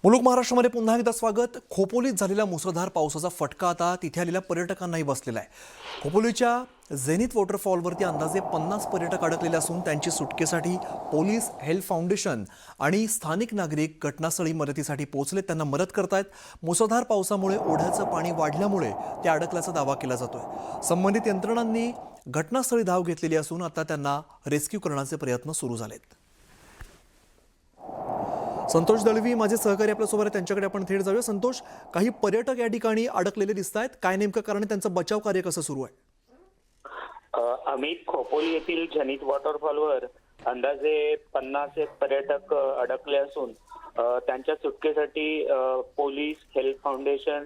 मुलुक महाराष्ट्रामध्ये पुन्हा एकदा स्वागत। खोपोलीत झालेल्या मुसळधार पावसाचा फटका आता तिथे आलेल्या पर्यटकांनाही बसलेला आहे। खोपोलीच्या झेनिथ वॉटरफॉलवरती अंदाजे 50 पर्यटक अडकलेले असून त्यांची सुटकेसाठी पोलीस, हेल्थ फाउंडेशन आणि स्थानिक नागरिक घटनास्थळी मदतीसाठी पोहोचले, त्यांना मदत करतायत। मुसळधार पावसामुळे ओढ्याचं पाणी वाढल्यामुळे ते अडकल्याचा दावा केला जातोय। संबंधित यंत्रणांनी घटनास्थळी धाव घेतलेली असून आता त्यांना रेस्क्यू करण्याचे प्रयत्न सुरू झालेत। संतोष दळवी माझे सहकारी आपल्यासोबत आहेत, त्यांच्याकडे आपण थेट जाऊया। संतोष, काही पर्यटक या ठिकाणी अडकलेले दिसत आहेत, काय नेमकं कारण आहे, त्यांचं बचाव कार्य कसं सुरू आहे? अमित, खोपोली येथील झेनिथ वॉटरफॉलवर अंदाजे 50 एक पर्यटक अडकले असून त्यांच्या सुटकेसाठी पोलीस, हेल्थ फाउंडेशन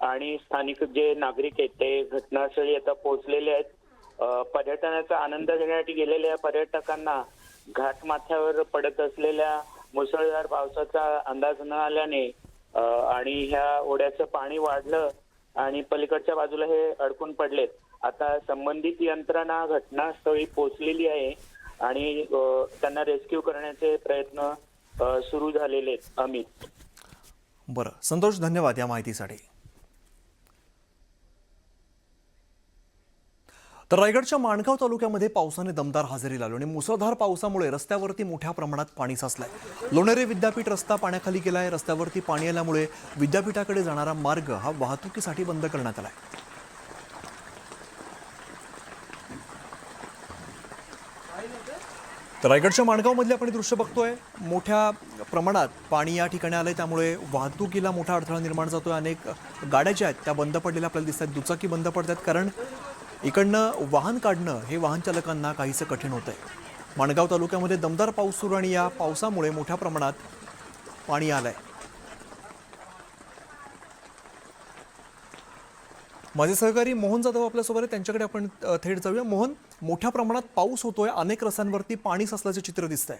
आणि स्थानिक जे नागरिक आहेत ते घटनास्थळी आता पोहोचलेले आहेत। पर्यटनाचा आनंद घेण्यासाठी गेलेल्या पर्यटकांना घाटमाथ्यावर पडत असलेल्या मुसळधार पावसाचा अंदाज न आल्याने आणि ह्या ओढ्याचं पाणी वाढलं आणि पलीकडच्या बाजूला हे अडकून पडलेत। आता संबंधित यंत्रणा घटनास्थळी पोहोचलेली आहे आणि त्यांना रेस्क्यू करण्याचे प्रयत्न सुरू झालेले आहेत। अमित, बरं संतोष, धन्यवाद या माहितीसाठी। तर रायगडच्या माणगाव तालुक्यामध्ये पावसाने दमदार हजेरी लावली आणि मुसळधार पावसामुळे रस्त्यावरती मोठ्या प्रमाणात पाणी साचलंय। लोणेरे विद्यापीठ रस्ता पाण्याखाली गेलाय। रस्त्यावरती पाणी आल्यामुळे विद्यापीठाकडे जाणारा मार्ग हा वाहतुकीसाठी बंद करण्यात आलाय। तर रायगडच्या माणगावमधले आपण दृश्य बघतोय, मोठ्या प्रमाणात पाणी या ठिकाणी आलंय, त्यामुळे वाहतुकीला मोठा अडथळा निर्माण जातोय। अनेक गाड्या ज्या आहेत त्या बंद पडलेल्या आपल्याला दिसतात, दुचाकी बंद पडतात, कारण इकडनं वाहन काढणं हे वाहन चालकांना काहीसं कठीण होतंय। माणगाव तालुक्यामध्ये दमदार पाऊस सुरू आणि या पावसामुळे मोठ्या प्रमाणात पाणी आलंय। माझे सहकारी मोहन जाधव आपल्यासोबत आहेत, त्यांच्याकडे आपण थेट जाऊया। मोहन, मोठ्या प्रमाणात पाऊस होतोय, अनेक रस्त्यांवरती पाणी साचल्याचे चित्र दिसतंय।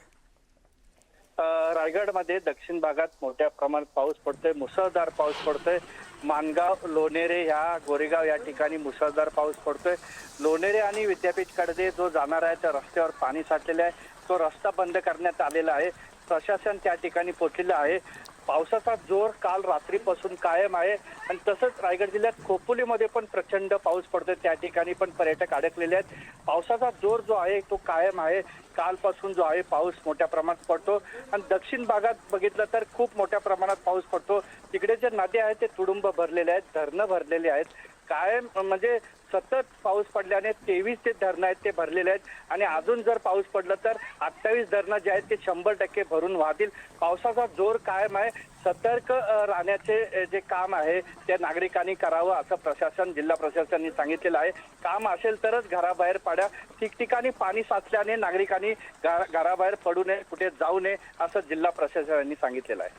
रायगडमध्ये दक्षिण भागात मोठ्या प्रमाणात पाऊस पडतोय, मुसळधार पाऊस पडतोय। माणगाव, लोणेरे ह्या गोरेगाव या ठिकाणी मुसळधार पाऊस पडतोय। लोणेरे आणि विद्यापीठकडे जो जाणार आहे त्या रस्त्यावर पाणी साचलेलं आहे, तो रस्ता बंद करण्यात आलेला आहे। प्रशासन त्या ठिकाणी पोहोचलेलं आहे। पावसाचा जोर काल रात्रीपासून कायम आहे आणि तसंच रायगड जिल्ह्यात खोपोलीमध्ये पण प्रचंड पाऊस पडतोय, त्या ठिकाणी पण पर्यटक अडकलेले आहेत। पावसाचा जोर जो आहे तो कायम आहे। कालपासून जो आहे पाऊस मोठ्या प्रमाणात पडतो आणि दक्षिण भागात बघितलं तर खूप मोठ्या प्रमाणात पाऊस पडतो। तिकडे जे नद्या आहेत ते तुडुंब भरलेले आहेत, धरणं भरलेली आहेत। कायम म्हणजे सतत पाऊस पडल्याने 23 ते धरणं आहेत ते भरलेले आहेत आणि अजून जर पाऊस पडला तर 28 धरणं जे आहेत ते 100% भरून वाहतील। पावसाचा जोर कायम आहे। सतर्क राहण्याचे जे काम आहे ते नागरिकांनी करावं असं प्रशासन, जिल्हा प्रशासनाने सांगितलेलं आहे। काम असेल तरच घराबाहेर पडा। ठिकठिकाणी पाणी साचल्याने नागरिकांनी घराबाहेर पडू नये, कुठे जाऊ नये असं जिल्हा प्रशासनाने सांगितलेलं आहे।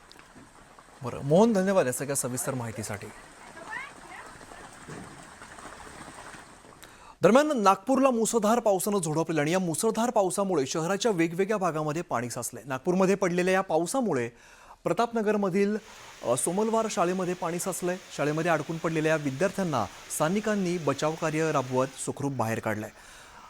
बरं मोहन, धन्यवाद या सगळ्या सविस्तर माहितीसाठी। दरम्यान नागपूरला मुसळधार पावसानं झोडपलेलं आणि या मुसळधार पावसामुळे शहराच्या वेगवेगळ्या भागामध्ये पाणी साचलंय। नागपूरमध्ये पडलेल्या या पावसामुळे प्रतापनगरमधील सोमलवार शाळेमध्ये पाणी साचलंय। शाळेमध्ये अडकून पडलेल्या विद्यार्थ्यांना स्थानिकांनी बचाव कार्य राबवत सुखरूप बाहेर काढलंय।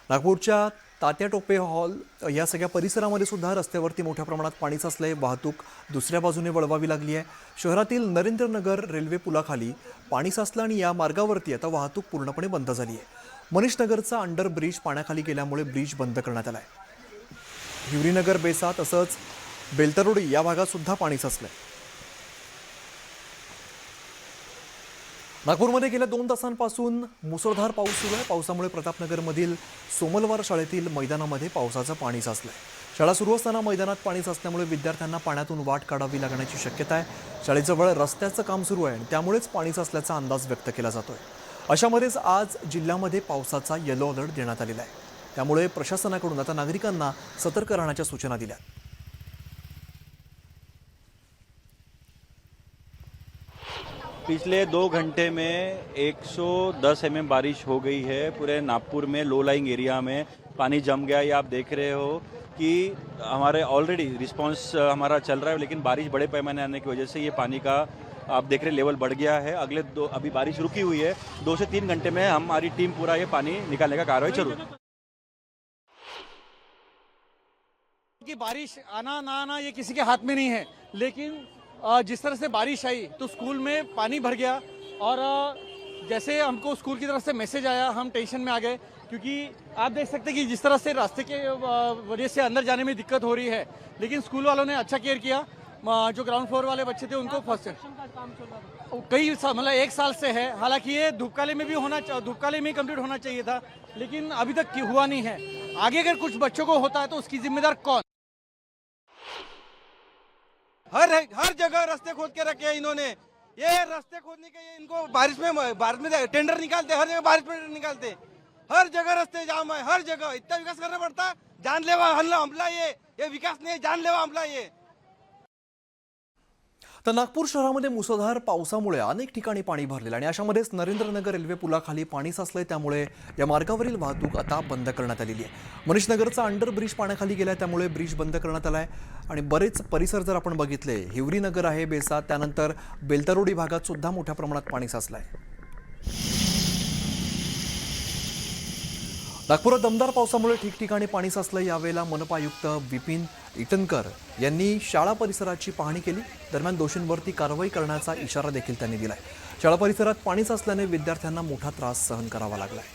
नागपूरच्या तात्या टोपे हॉल या सगळ्या परिसरामध्ये सुद्धा रस्त्यावरती मोठ्या प्रमाणात पाणी साचलंय। वाहतूक दुसऱ्या बाजूने वळवावी लागली आहे। शहरातील नरेंद्रनगर रेल्वे पुलाखाली पाणी साचलं आणि या मार्गावरती आता वाहतूक पूर्णपणे बंद झाली आहे। मनीषनगरचा अंडर ब्रिज पाण्याखाली गेल्यामुळे ब्रिज बंद करण्यात आलाय। हिवरीनगर, बेसा तसंच बेलतरोडी या भागात सुद्धा पाणी साचलंय। नागपूरमध्ये गेल्या 2 तासांपासून मुसळधार पाऊस सुरू आहे। पावसामुळे प्रतापनगरमधील सोमलवार शाळेतील मैदानामध्ये पावसाचं पाणी साचलंय। शाळा सुरू असताना मैदानात पाणी साचल्यामुळे विद्यार्थ्यांना पाण्यातून वाट काढावी लागण्याची शक्यता आहे। शाळेजवळ रस्त्याचं काम सुरू आहे आणि त्यामुळेच पाणी साचल्याचा अंदाज व्यक्त केला जातोय। अशामध्येच आज जिल्ह्यामध्ये पावसाचा येलो अलर्ट देण्यात आलेला आहे, त्यामुळे प्रशासनाकडून आता नागरिकांना सतर्क राहण्याच्या सूचना दिल्या। पिछले 2 घंटे में 110 mm बारिश हो गई है। पूरे नागपुर में लो लाइंग एरिया में पानी जम गया। ये आप देख रहे हो कि हमारे ऑलरेडी रिस्पांस हमारा चल रहा है, लेकिन बारिश बड़े पैमाने आने की वजह से ये पानी का आप देख रहे लेवल बढ़ गया है। अभी बारिश रुकी हुई है, 2 से 3 घंटे में हमारी टीम पूरा ये पानी निकालने का कार्रवाई जरूर। कि बारिश आना ना आना ये किसी के हाथ में नहीं है, लेकिन जिस तरह से बारिश आई तो स्कूल में पानी भर गया और जैसे हमको स्कूल की तरफ से मैसेज आया हम टेंशन में आ गए, क्योंकि आप देख सकते हैं कि जिस तरह से रास्ते के वजह से अंदर जाने में दिक्कत हो रही है, लेकिन स्कूल वालों ने अच्छा केयर किया। जो ग्राउंड फ्लोर वाले बच्चे थे उनको फर्स्ट कई मतलब 1 साल से है, हालांकि ये धूपकाले में भी धूपकाले में ही कंप्लीट होना चाहिए था, लेकिन अभी तक हुआ नहीं है। आगे अगर कुछ बच्चों को होता है तो उसकी जिम्मेदार कौन? हर जगह रास्ते खोद के रखे हैं इन्होंने। ये रास्ते खोदने के इनको बारिश में टेंडर निकालते, हर जगह बारिश में निकालते, हर जगह रास्ते जाम है, हर जगह। इतना विकास करना पड़ता, जानलेवा हमला ये विकास नहीं, जानलेवा हमला ये। तर नागपूर शहरामध्ये मुसळधार पावसामुळे अनेक ठिकाणी पाणी भरलेलं आणि अशामध्येच नरेंद्रनगर रेल्वे पुलाखाली पाणी साचलंय, त्यामुळे या मार्गावरील वाहतूक आता बंद करण्यात आलेली आहे। मनीषनगरचा अंडर ब्रिज पाण्याखाली गेलाय, त्यामुळे ब्रिज बंद करण्यात आलाय आणि बरेच परिसर जर आपण बघितले, हिवरी नगर आहे बेसा, त्यानंतर बेलतरोडी भागात सुद्धा मोठ्या प्रमाणात पाणी साचलंय। नागपुरात दमदार पावसामुळे ठिकठिकाणी पाणी साचलं। यावेळेला मनपा आयुक्त विपिन इटनकर यांनी शाळा परिसराची पाहणी केली। दरम्यान दोषींवरती कारवाई करण्याचा इशारा देखील त्यांनी दिलाय। शाळा परिसरात पाणी साचल्याने विद्यार्थ्यांना मोठा त्रास सहन करावा लागलाय।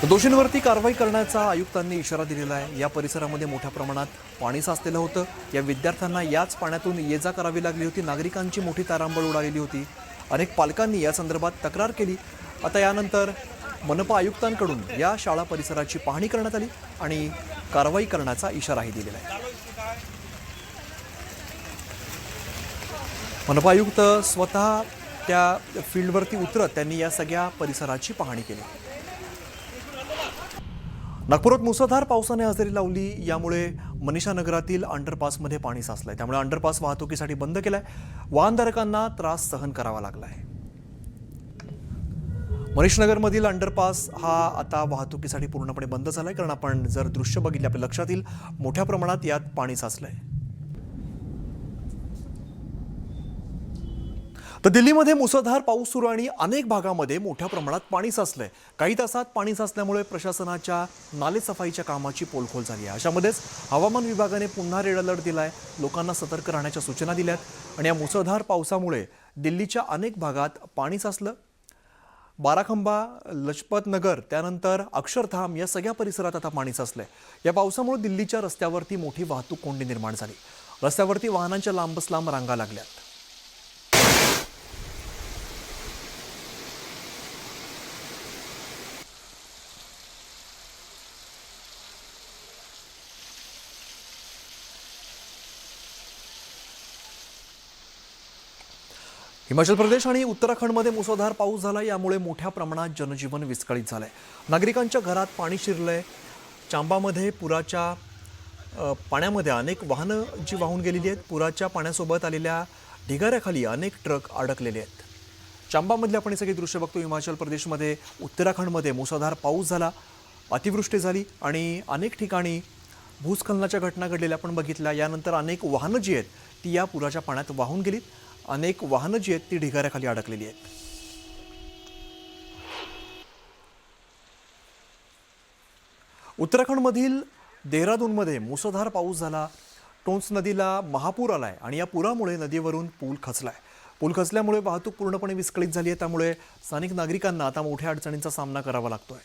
दोषींवरती कारवाई करण्याचा आयुक्तांनी इशारा दिलेला आहे। या परिसरामध्ये मोठ्या प्रमाणात पाणी साचलेलं होतं। या विद्यार्थ्यांना याच पाण्यातून ये-जा करावी लागली होती। नागरिकांची मोठी तारांबळ उडालेली होती। अनेक पालकांनी या संदर्भात तक्रार केली। आता यानंतर मनपा आयुक्तांकडून या शाळा परिसराची पाहणी करण्यात आली आणि कारवाई करण्याचा इशाराही दिलेला आहे। मनपा आयुक्त स्वतः त्या फील्डवरती उतरत त्यांनी या सगळ्या परिसराची पाहणी केली। नागपुरात मुसळधार पावसाने हजेरी लावली। यामुळे मनीषा नगरातील अंडरपासमध्ये पाणी साचलंय, त्यामुळे अंडरपास वाहतुकीसाठी बंद केलाय। वाहनधारकांना त्रास सहन करावा लागलाय। मनीषनगरमधील अंडरपास हा आता वाहतुकीसाठी पूर्णपणे बंद झालाय, कारण आपण जर दृश्य बघितले आपल्या लक्षात येईल मोठ्या प्रमाणात यात पाणी साचलंय। तर दिल्लीमध्ये मुसळधार पाऊस सुरू आणि अनेक भागामध्ये मोठ्या प्रमाणात पाणी साचलंय। काही तासात पाणी साचल्यामुळे प्रशासनाच्या नालेसफाईच्या कामाची पोलखोल झाली आहे। अशामध्येच हवामान विभागाने पुन्हा रेड अलर्ट दिलाय, लोकांना सतर्क राहण्याच्या सूचना दिल्यात आणि या मुसळधार पावसामुळे दिल्लीच्या अनेक भागात पाणी साचलं। बाराखंबा, लजपत नगर, त्यानंतर अक्षरधाम या सगळ्या परिसरात आता पाणी साचलंय। या पावसामुळे दिल्लीच्या रस्त्यावरती मोठी वाहतूक कोंडी निर्माण झाली। रस्त्यावरती वाहनांच्या लांबच लांब रांगा लागल्यात। हिमाचल प्रदेश आणि उत्तराखंडमध्ये मुसळधार पाऊस झाला। यामुळे मोठ्या प्रमाणात जनजीवन विस्कळीत झालंय। नागरिकांच्या घरात पाणी शिरलंय। चांबामध्ये पुराच्या पाण्यामध्ये अनेक वाहनं जी वाहून गेलेली आहेत। पुराच्या पाण्यासोबत आलेल्या ढिगाऱ्याखाली अनेक ट्रक अडकलेले आहेत। चांबामधले आपण हे सगळे दृश्य बघतो। हिमाचल प्रदेशमध्ये, उत्तराखंडमध्ये मुसळधार पाऊस झाला, अतिवृष्टी झाली आणि अनेक ठिकाणी भूस्खलनाच्या घटना घडलेल्या आपण बघितल्या। यानंतर अनेक वाहनं जी आहेत ती या पुराच्या पाण्यात वाहून गेलीत। अनेक वाहनं जी आहेत ती ढिगाऱ्याखाली अडकलेली आहेत। उत्तराखंडमधील देहरादूनमध्ये मुसळधार पाऊस झाला। टोन्स नदीला महापूर आलाय आणि या पुरामुळे नदीवरून पूल खचलाय। पूल खचल्यामुळे वाहतूक पूर्णपणे विस्कळीत झाली आहे, त्यामुळे स्थानिक नागरिकांना आता मोठ्या अडचणींचा सामना करावा लागतोय।